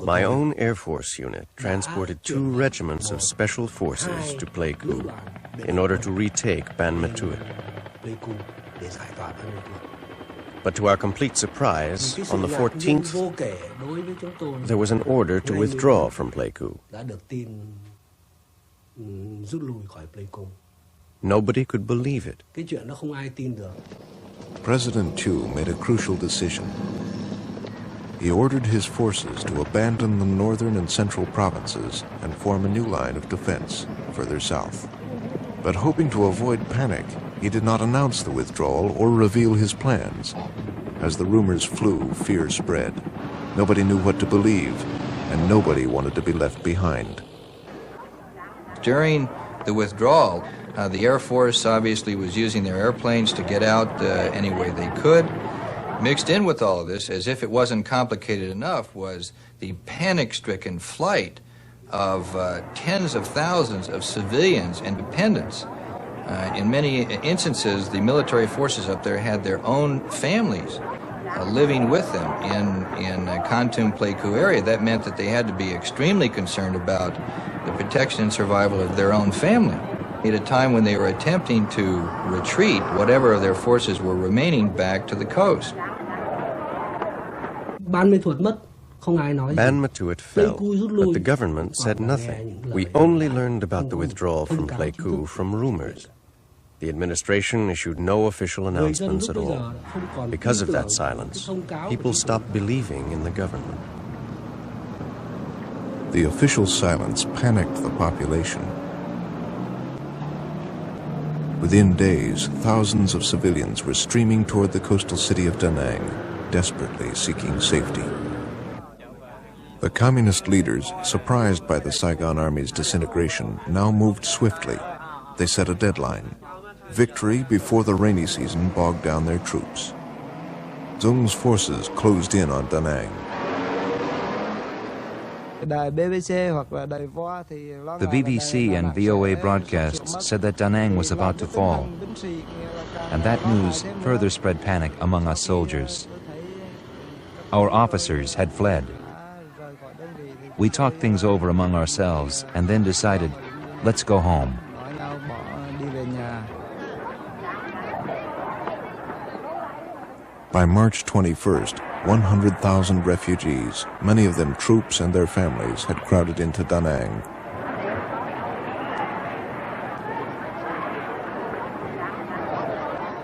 My own Air Force unit transported 2 regiments of special forces to Pleiku in order to retake Ban Ma Thuột. But to our complete surprise, on the 14th, there was an order to withdraw from Pleiku. Nobody could believe it. President Thieu made a crucial decision. He ordered his forces to abandon the northern and central provinces and form a new line of defense further south. But hoping to avoid panic, he did not announce the withdrawal or reveal his plans. As the rumors flew, fear spread. Nobody knew what to believe, and nobody wanted to be left behind. During the withdrawal, the Air Force obviously was using their airplanes to get out any way they could. Mixed in with all of this, as if it wasn't complicated enough, was the panic-stricken flight of tens of thousands of civilians and dependents. In many instances, the military forces up there had their own families living with them in Kon Tum-Pleiku area. That meant that they had to be extremely concerned about the protection and survival of their own family. At a time when they were attempting to retreat whatever of their forces were remaining back to the coast. Ban Ma Thuột fell, but the government said nothing. We only learned about the withdrawal from Pleiku from rumors. The administration issued no official announcements at all. Because of that silence, people stopped believing in the government. The official silence panicked the population. Within days, thousands of civilians were streaming toward the coastal city of Da Nang, desperately seeking safety. The communist leaders, surprised by the Saigon army's disintegration, now moved swiftly. They set a deadline. Victory before the rainy season bogged down their troops. Dung's forces closed in on Da Nang. The BBC and VOA broadcasts said that Da Nang was about to fall, and that news further spread panic among us soldiers. Our officers had fled. We talked things over among ourselves and then decided, let's go home. By March 21st, 100,000 refugees, many of them troops and their families, had crowded into Da Nang.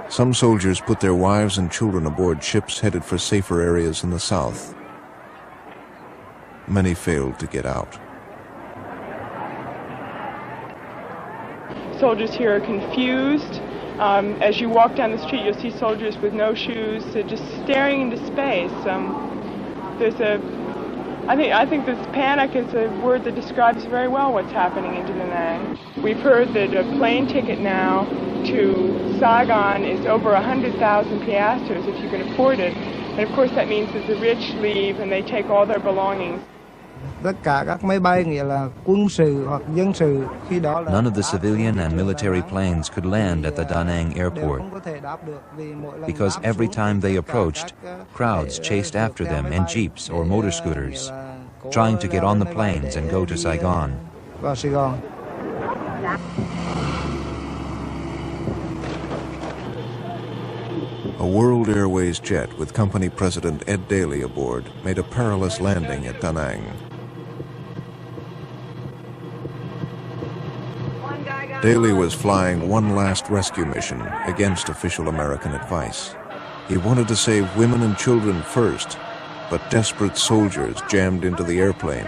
Some soldiers put their wives and children aboard ships headed for safer areas in the south. Many failed to get out. Soldiers here are confused. As you walk down the street, you'll see soldiers with no shoes, just staring into space. I think this panic is a word that describes very well what's happening in Da Nang. We've heard that a plane ticket now to Saigon is over 100,000 piastres if you can afford it. And of course that means that the rich leave and they take all their belongings. None of the civilian and military planes could land at the Da Nang airport because every time they approached, crowds chased after them in jeeps or motor scooters, trying to get on the planes and go to Saigon. A World Airways jet with company president Ed Daly aboard made a perilous landing at Da Nang. Daly was flying one last rescue mission against official American advice. He wanted to save women and children first, but desperate soldiers jammed into the airplane.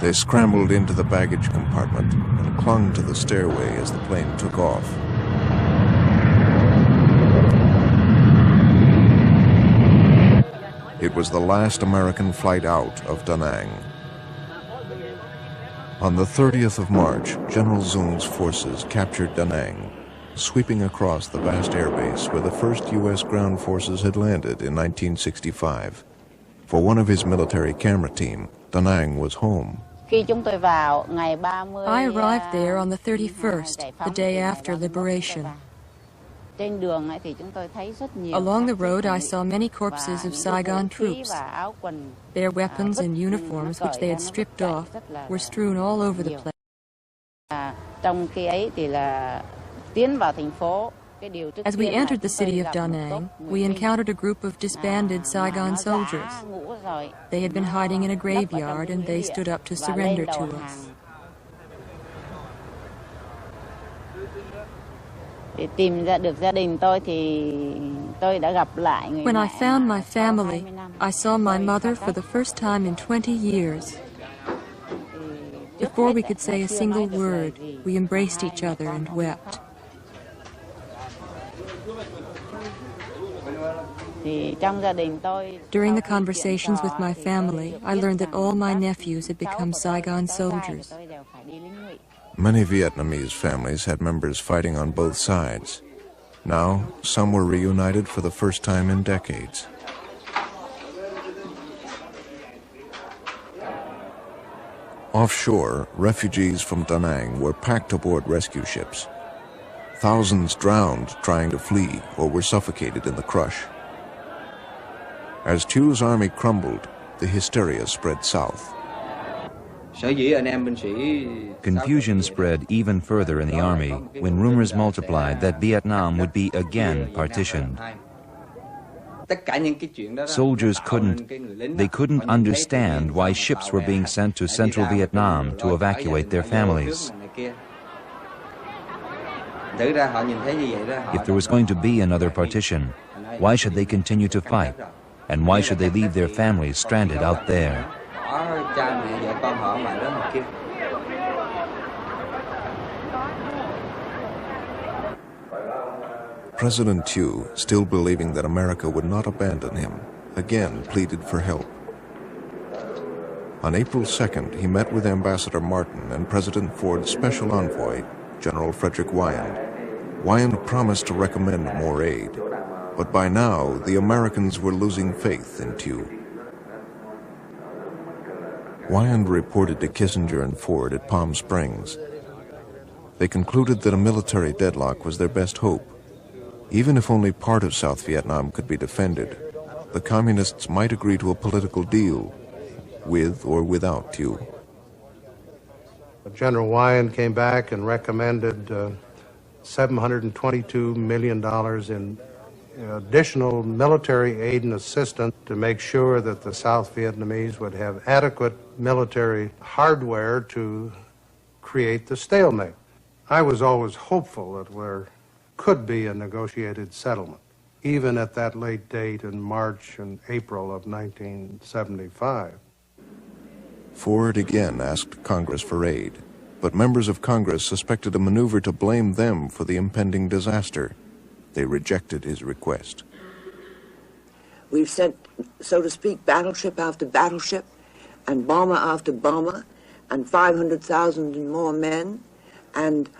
They scrambled into the baggage compartment and clung to the stairway as the plane took off. It was the last American flight out of Da Nang. On the 30th of March, General Dung's forces captured Da Nang, sweeping across the vast airbase where the first U.S. ground forces had landed in 1965. For one of his military camera team, Da Nang was home. I arrived there on the 31st, the day after liberation. Along the road, I saw many corpses of Saigon troops. Their weapons and uniforms, which they had stripped off, were strewn all over the place. As we entered the city of Da Nang, we encountered a group of disbanded Saigon soldiers. They had been hiding in a graveyard, and they stood up to surrender to us. When I found my family, I saw my mother for the first time in 20 years. Before we could say a single word, we embraced each other and wept. During the conversations with my family, I learned that all my nephews had become Saigon soldiers. Many Vietnamese families had members fighting on both sides. Now, some were reunited for the first time in decades. Offshore, refugees from Da Nang were packed aboard rescue ships. Thousands drowned trying to flee or were suffocated in the crush. As Thieu's army crumbled, the hysteria spread south. Confusion spread even further in the army when rumors multiplied that Vietnam would be again partitioned. Soldiers couldn't understand why ships were being sent to central Vietnam to evacuate their families. If there was going to be another partition, why should they continue to fight? And why should they leave their families stranded out there? President Thieu, still believing that America would not abandon him, again pleaded for help. On April 2nd, he met with Ambassador Martin and President Ford's special envoy, General Frederick Wyand. Wyand promised to recommend more aid, but by now the Americans were losing faith in Thieu. Wyand reported to Kissinger and Ford at Palm Springs. They concluded that a military deadlock was their best hope. Even if only part of South Vietnam could be defended, the communists might agree to a political deal, with or without Thieu. General Wyand came back and recommended $722 million in additional military aid and assistance to make sure that the South Vietnamese would have adequate military hardware to create the stalemate. I was always hopeful that there could be a negotiated settlement, even at that late date in March and April of 1975. Ford again asked Congress for aid, but members of Congress suspected a maneuver to blame them for the impending disaster. They rejected his request. We've sent, so to speak, battleship after battleship, and bomber after bomber, and 500,000 and more men, and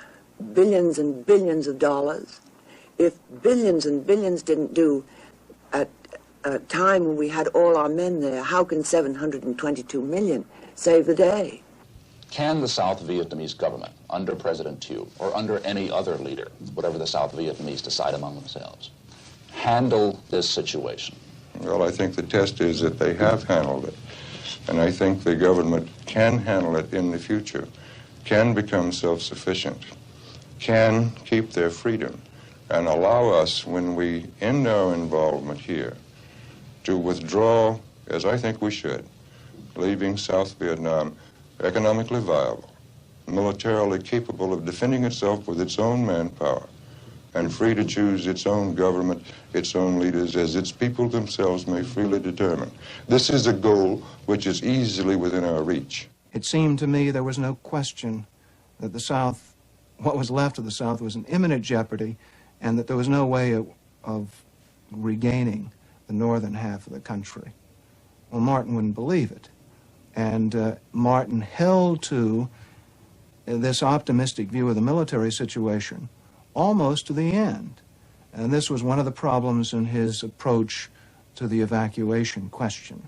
billions and billions of dollars. If billions and billions didn't do at a time when we had all our men there, how can 722 million save the day? Can the South Vietnamese government, under President Thieu, or under any other leader, whatever the South Vietnamese decide among themselves, handle this situation? Well, I think the test is that they have handled it. And I think the government can handle it in the future, can become self-sufficient, can keep their freedom, and allow us, when we end our involvement here, to withdraw, as I think we should, leaving South Vietnam economically viable, militarily capable of defending itself with its own manpower, and free to choose its own government, its own leaders, as its people themselves may freely determine. This is a goal which is easily within our reach. It seemed to me there was no question that the South, what was left of the South, was in imminent jeopardy, and that there was no way of regaining the northern half of the country. Well, Martin wouldn't believe it. And Martin held to this optimistic view of the military situation almost to the end. And this was one of the problems in his approach to the evacuation question.